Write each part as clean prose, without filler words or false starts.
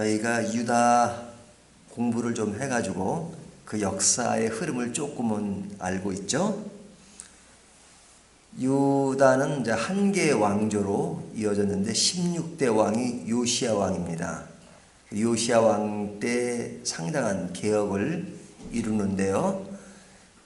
저희가 유다 공부를 좀 해가지고 그 역사의 흐름을 조금은 알고 있죠. 유다는 이제 한 개의 왕조로 이어졌는데 16대 왕이 요시야 왕입니다. 요시야 왕 때 상당한 개혁을 이루는데요.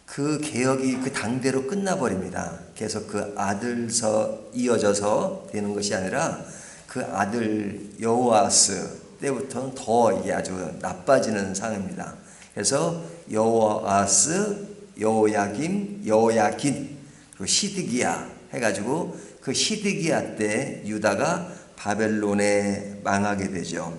그 개혁이 그 당대로 끝나버립니다. 계속 그 아들서 이어져서 되는 것이 아니라 그 아들 여호아스 때부터는 더 이게 아주 나빠지는 상황입니다. 그래서 여호아스, 여호야김, 여호야긴, 그리고 시드기야 해가지고 그 시드기야 때 유다가 바벨론에 망하게 되죠.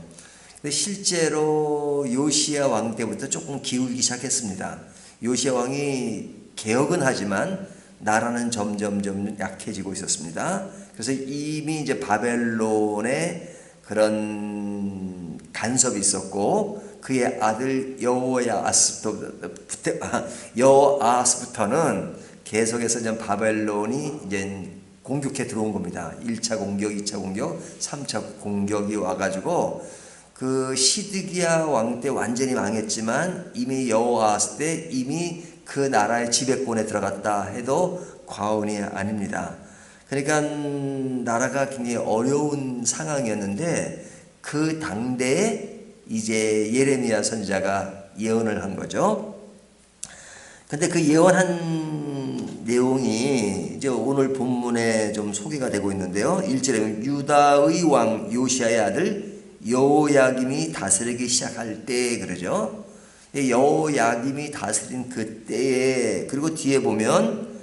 근데 실제로 요시야 왕 때부터 조금 기울기 시작했습니다. 요시야 왕이 개혁은 하지만 나라는 점점 약해지고 있었습니다. 그래서 이미 이제 바벨론에 그런 간섭이 있었고 그의 아들 여호아스부터는 계속해서 이제 바벨론이 이제 공격해 들어온 겁니다. 1차 공격, 2차 공격, 3차 공격이 와가지고 그 시드기야 왕 때 완전히 망했지만 이미 여호아스 때 이미 그 나라의 지배권에 들어갔다 해도 과언이 아닙니다. 그러니까 나라가 굉장히 어려운 상황이었는데 그 당대에 이제 예레미야 선지자가 예언을 한 거죠. 근데 그 예언한 내용이 이제 오늘 본문에 좀 소개가 되고 있는데요. 1절에 유다의 왕 요시야의 아들 여호야김이 다스리기 시작할 때 그러죠. 여호야김이 다스린 그때에 그리고 뒤에 보면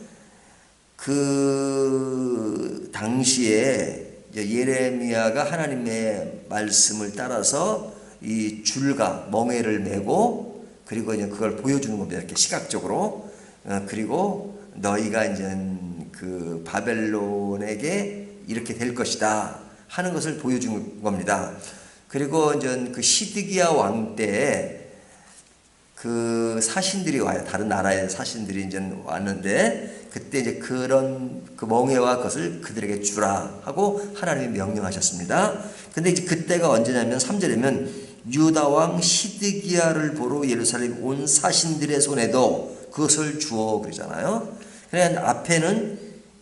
그 당시에 예레미야가 하나님의 말씀을 따라서 이 줄과 멍에를 메고 그리고 이제 그걸 보여주는 겁니다. 이렇게 시각적으로. 그리고 너희가 이제 그 바벨론에게 이렇게 될 것이다 하는 것을 보여주는 겁니다. 그리고 이제 그 시드기야 왕 때 그 사신들이 와요. 다른 나라의 사신들이 이제 왔는데 그때 이제 그런 그 멍에와 것을 그들에게 주라 하고 하나님이 명령하셨습니다. 근데 이제 그때가 언제냐면 3절이면 유다 왕 시드기야를 보러 예루살렘 온 사신들의 손에도 그것을 주어 그러잖아요. 그러니까 앞에는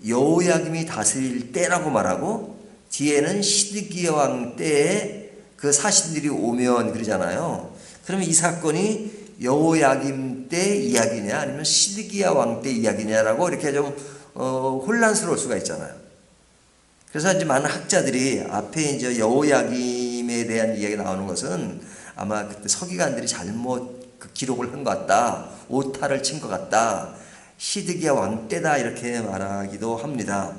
여호야김이 다스릴 때라고 말하고 뒤에는 시드기야 왕 때에 그 사신들이 오면 그러잖아요. 그러면 이 사건이 여호야김 때 이야기냐 아니면 시드기야 왕 때 이야기냐라고 이렇게 좀 혼란스러울 수가 있잖아요. 그래서 이제 많은 학자들이 앞에 이제 여호야김에 대한 이야기가 나오는 것은 아마 그때 서기관들이 잘못 그 기록을 한 것 같다, 오타를 친 것 같다, 시드기야 왕 때다 이렇게 말하기도 합니다.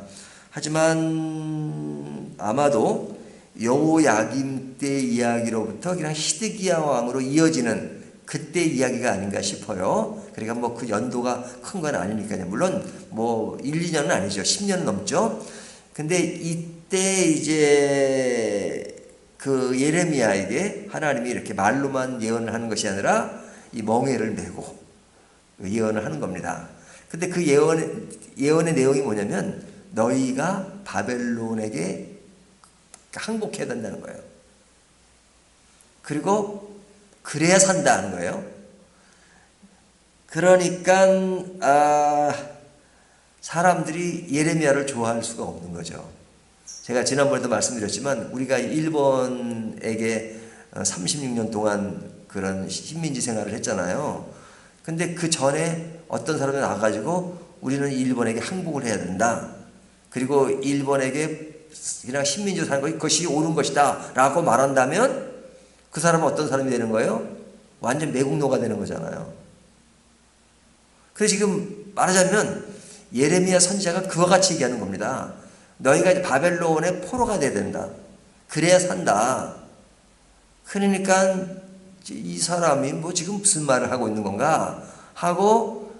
하지만 아마도 여호야김 때 이야기로부터 그냥 시드기야 왕으로 이어지는 그때 이야기가 아닌가 싶어요. 그러니까 뭐 그 연도가 큰 건 아니니까요. 물론 뭐 1, 2년은 아니죠. 10년 넘죠. 근데 이때 이제 그 예레미야에게 하나님이 이렇게 말로만 예언을 하는 것이 아니라 이 멍에를 메고 예언을 하는 겁니다. 근데 그 예언의 내용이 뭐냐면 너희가 바벨론에게 항복해야 된다는 거예요. 그리고 그래야 산다는 거예요. 그러니까 사람들이 예레미야를 좋아할 수가 없는 거죠. 제가 지난번에도 말씀드렸지만 우리가 일본에게 36년 동안 그런 식민지 생활을 했잖아요. 근데 그 전에 어떤 사람이 나와가지고 우리는 일본에게 항복을 해야 된다. 그리고 일본에게 그냥 식민지로 사는 것이 옳은 것이다 라고 말한다면 그 사람은 어떤 사람이 되는 거예요? 완전 매국노가 되는 거잖아요. 그래서 지금 말하자면 예레미야 선지자가 그와 같이 얘기하는 겁니다. 너희가 이제 바벨론의 포로가 돼야 된다. 그래야 산다. 그러니까 이 사람이 뭐 지금 무슨 말을 하고 있는 건가 하고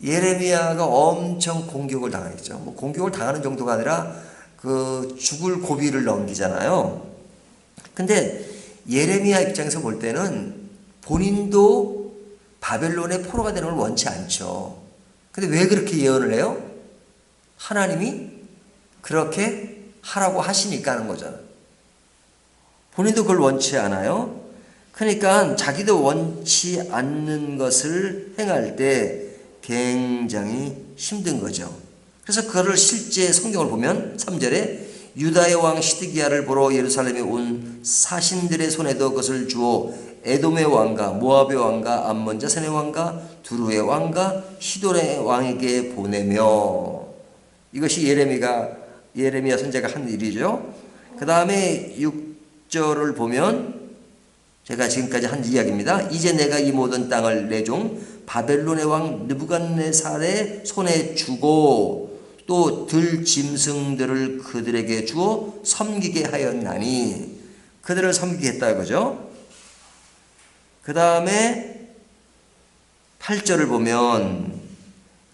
예레미야가 엄청 공격을 당했죠. 뭐 공격을 당하는 정도가 아니라 그 죽을 고비를 넘기잖아요. 근데 예레미야 입장에서 볼 때는 본인도 바벨론의 포로가 되는 걸 원치 않죠. 근데 왜 그렇게 예언을 해요? 하나님이 그렇게 하라고 하시니까 하는 거잖아요. 본인도 그걸 원치 않아요. 그러니까 자기도 원치 않는 것을 행할 때 굉장히 힘든 거죠. 그래서 그거를 실제 성경을 보면 3절에 유다의 왕 시드기야를 보러 예루살렘에 온 사신들의 손에도 그것을 주어 에돔의 왕과 모압의 왕과 암몬 자산의 왕과 두루의 왕과 시돈의 왕에게 보내며, 이것이 예레미야 선지자가 한 일이죠. 그 다음에 6절을 보면 제가 지금까지 한 이야기입니다. 이제 내가 이 모든 땅을 내 종 바벨론의 왕 느부갓네살의 손에 주고 또 들 짐승들을 그들에게 주어 섬기게 하였나니, 그들을 섬기게 했다 이거죠. 그 다음에 8절을 보면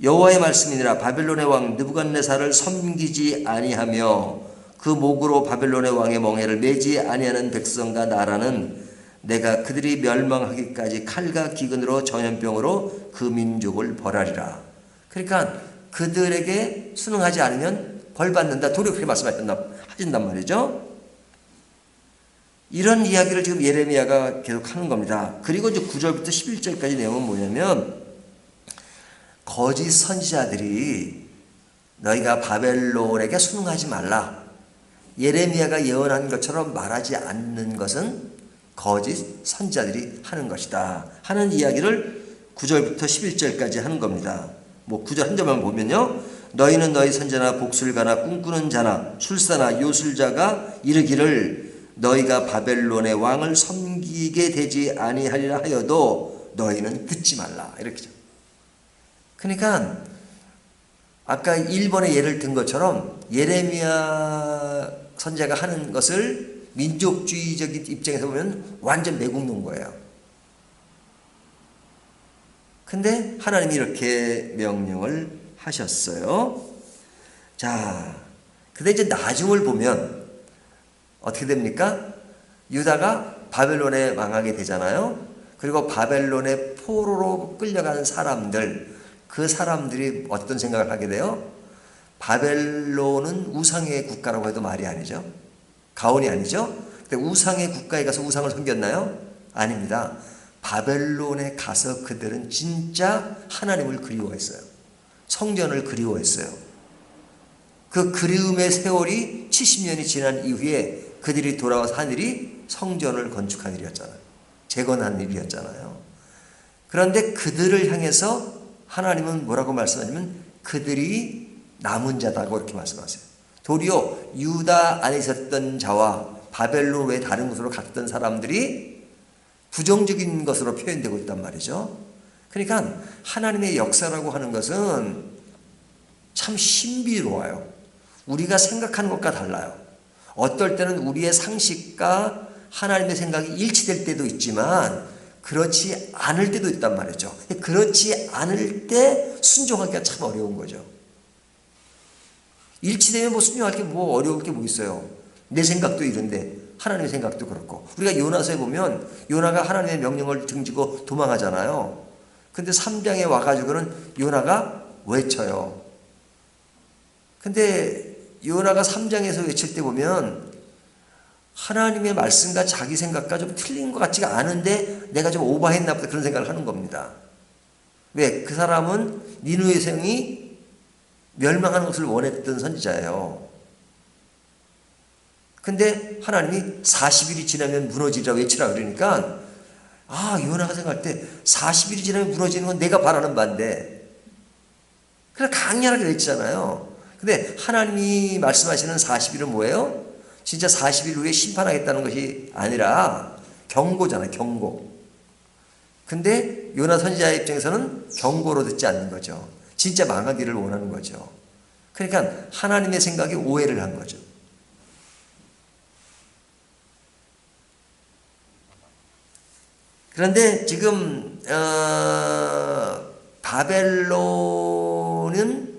여호와의 말씀이니라 바벨론의 왕 느부갓네살을 섬기지 아니하며 그 목으로 바벨론의 왕의 멍에를 매지 아니하는 백성과 나라는 내가 그들이 멸망하기까지 칼과 기근으로 전염병으로 그 민족을 벌하리라. 그러니까 그들에게 순응하지 않으면 벌받는다. 도리어 그렇게 하신단 말이죠. 이런 이야기를 지금 예레미야가 계속 하는 겁니다. 그리고 이제 9절부터 11절까지 내용은 뭐냐면, 거짓 선지자들이 너희가 바벨론에게 순응하지 말라. 예레미야가 예언한 것처럼 말하지 않는 것은 거짓 선지자들이 하는 것이다 하는 이야기를 9절부터 11절까지 하는 겁니다. 뭐 9절 한 절만 보면요, 너희는 너희 선지자나 복술가나 꿈꾸는 자나 술사나 요술자가 이르기를 너희가 바벨론의 왕을 섬기게 되지 아니하리라 하여도 너희는 듣지 말라, 이렇게. 그러니까 아까 1번의 예를 든 것처럼 예레미야 선지자가 하는 것을 민족주의적인 입장에서 보면 완전 매국노인 거예요. 근데 하나님이 이렇게 명령을 하셨어요. 자, 근데 이제 나중을 보면 어떻게 됩니까? 유다가 바벨론에 망하게 되잖아요. 그리고 바벨론의 포로로 끌려가는 사람들, 그 사람들이 어떤 생각을 하게 돼요? 바벨론은 우상의 국가라고 해도 말이 아니죠. 가온이 아니죠. 근데 우상의 국가에 가서 우상을 섬겼나요? 아닙니다. 바벨론에 가서 그들은 진짜 하나님을 그리워했어요. 성전을 그리워했어요. 그 그리움의 세월이 70년이 지난 이후에 그들이 돌아와서 한 일이 성전을 건축한 일이었잖아요. 재건한 일이었잖아요. 그런데 그들을 향해서 하나님은 뭐라고 말씀하냐면 그들이 남은 자다고 이렇게 말씀하세요. 도리어 유다 안에 있었던 자와 바벨론 외 다른 곳으로 갔던 사람들이 부정적인 것으로 표현되고 있단 말이죠. 그러니까 하나님의 역사라고 하는 것은 참 신비로워요. 우리가 생각하는 것과 달라요. 어떨 때는 우리의 상식과 하나님의 생각이 일치될 때도 있지만 그렇지 않을 때도 있단 말이죠. 그렇지 않을 때 순종하기가 참 어려운 거죠. 일치되면 뭐 순종할 게 뭐 어려울 게 뭐 있어요. 내 생각도 이런데 하나님의 생각도 그렇고. 우리가 요나서에 보면 요나가 하나님의 명령을 등지고 도망하잖아요. 근데 3장에 와가지고는 요나가 외쳐요. 근데 요나가 3장에서 외칠 때 보면 하나님의 말씀과 자기 생각과 좀 틀린 것 같지가 않은데 내가 좀 오버했나 보다 그런 생각을 하는 겁니다. 왜? 그 사람은 니느웨 성이 멸망하는 것을 원했던 선지자예요. 근데 하나님이 40일이 지나면 무너지리라 외치라 그러니까 요나가 생각할 때 40일이 지나면 무너지는 건 내가 바라는 바인데 그래서 강렬하게 외치잖아요. 근데 하나님이 말씀하시는 40일은 뭐예요? 진짜 40일 후에 심판하겠다는 것이 아니라 경고잖아요. 경고. 근데 요나 선지자의 입장에서는 경고로 듣지 않는 거죠. 진짜 망하기를 원하는 거죠. 그러니까 하나님의 생각에 오해를 한 거죠. 그런데 지금 바벨론은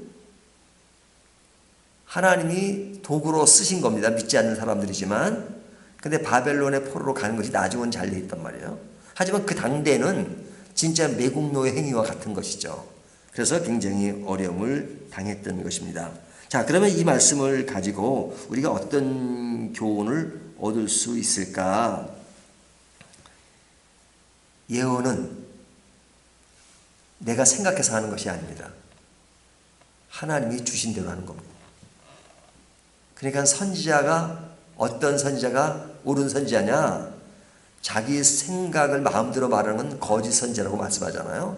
하나님이 도구로 쓰신 겁니다. 믿지 않는 사람들이지만. 근데 바벨론의 포로로 가는 것이 나중은 잘 돼 있단 말이에요. 하지만 그 당대는 진짜 매국노의 행위와 같은 것이죠. 그래서 굉장히 어려움을 당했던 것입니다. 자, 그러면 이 말씀을 가지고 우리가 어떤 교훈을 얻을 수 있을까? 예언은 내가 생각해서 하는 것이 아닙니다. 하나님이 주신 대로 하는 겁니다. 그러니까 선지자가, 어떤 선지자가 옳은 선지자냐? 자기 생각을 마음대로 말하는 거짓 선지자라고 말씀하잖아요.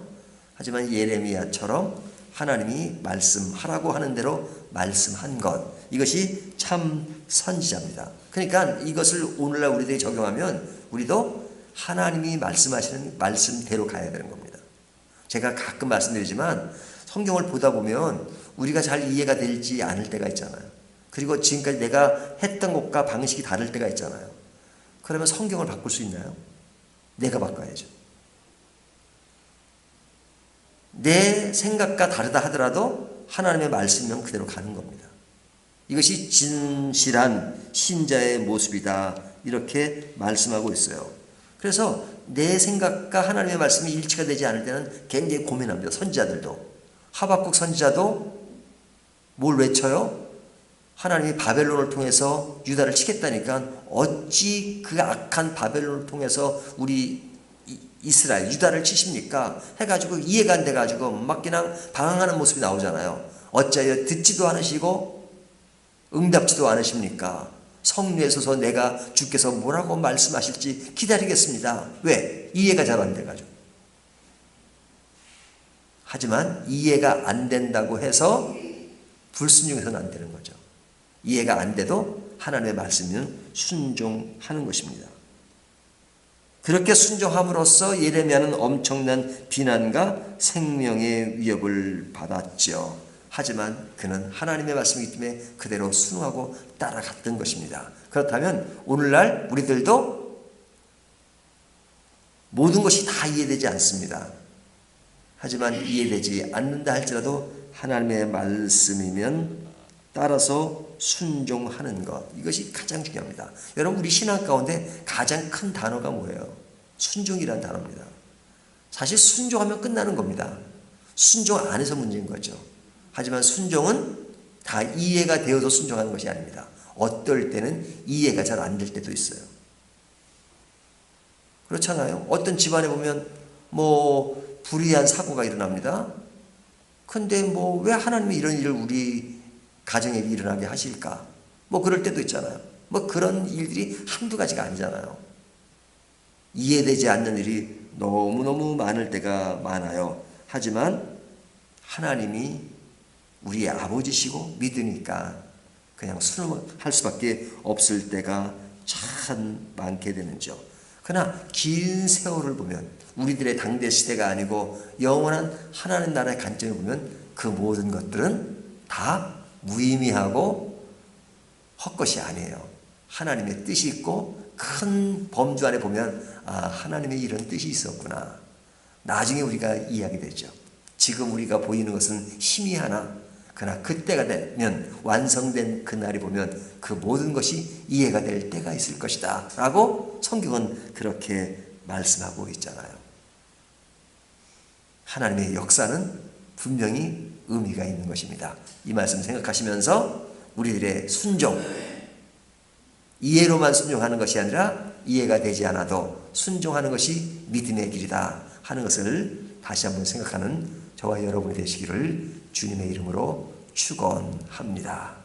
하지만 예레미야처럼 하나님이 말씀하라고 하는 대로 말씀한 것, 이것이 참 선지자입니다. 그러니까 이것을 오늘날 우리들이 적용하면 우리도 하나님이 말씀하시는 말씀대로 가야 되는 겁니다. 제가 가끔 말씀드리지만 성경을 보다 보면 우리가 잘 이해가 되지 않을 때가 있잖아요. 그리고 지금까지 내가 했던 것과 방식이 다를 때가 있잖아요. 그러면 성경을 바꿀 수 있나요? 내가 바꿔야죠. 내 생각과 다르다 하더라도 하나님의 말씀이면 그대로 가는 겁니다. 이것이 진실한 신자의 모습이다, 이렇게 말씀하고 있어요. 그래서 내 생각과 하나님의 말씀이 일치가 되지 않을 때는 굉장히 고민합니다. 선지자들도. 하박국 선지자도 뭘 외쳐요? 하나님이 바벨론을 통해서 유다를 치겠다니까 어찌 그 악한 바벨론을 통해서 우리 이스라엘, 유다를 치십니까? 해가지고 이해가 안 돼가지고 막 그냥 방황하는 모습이 나오잖아요. 어찌하여 듣지도 않으시고 응답지도 않으십니까? 성례소서 내가 주께서 뭐라고 말씀하실지 기다리겠습니다. 왜? 이해가 잘 안 돼가지고. 하지만 이해가 안 된다고 해서 불순종해서는 안 되는 거죠. 이해가 안 돼도 하나님의 말씀은 순종하는 것입니다. 그렇게 순종함으로써 예레미야는 엄청난 비난과 생명의 위협을 받았죠. 하지만 그는 하나님의 말씀이기 때문에 그대로 순응하고 따라갔던 것입니다. 그렇다면 오늘날 우리들도 모든 것이 다 이해되지 않습니다. 하지만 이해되지 않는다 할지라도 하나님의 말씀이면 따라서 순종하는 것, 이것이 가장 중요합니다. 여러분, 우리 신앙 가운데 가장 큰 단어가 뭐예요? 순종이라는 단어입니다. 사실 순종하면 끝나는 겁니다. 순종 안 해서 문제인 거죠. 하지만 순종은 다 이해가 되어서 순종하는 것이 아닙니다. 어떨 때는 이해가 잘 안 될 때도 있어요. 그렇잖아요. 어떤 집안에 보면 불의한 사고가 일어납니다. 근데 왜 하나님이 이런 일을 우리 가정에 일어나게 하실까? 그럴 때도 있잖아요. 그런 일들이 한두 가지가 아니잖아요. 이해되지 않는 일이 너무너무 많을 때가 많아요. 하지만 하나님이 우리의 아버지시고 믿으니까 그냥 순응할 수밖에 없을 때가 참 많게 되는죠. 그러나 긴 세월을 보면 우리들의 당대 시대가 아니고 영원한 하나님 나라의 관점을 보면 그 모든 것들은 다 무의미하고 헛것이 아니에요. 하나님의 뜻이 있고 큰 범주 안에 보면 하나님의 이런 뜻이 있었구나. 나중에 우리가 이해하게 되죠. 지금 우리가 보이는 것은 희미하나 그러나 그때가 되면 완성된 그날이 보면 그 모든 것이 이해가 될 때가 있을 것이다 라고 성경은 그렇게 말씀하고 있잖아요. 하나님의 역사는 분명히 의미가 있는 것입니다. 이 말씀 생각하시면서 우리들의 순종, 이해로만 순종하는 것이 아니라 이해가 되지 않아도 순종하는 것이 믿음의 길이다 하는 것을 다시 한번 생각하는 저와 여러분이 되시기를 주님의 이름으로 축원합니다.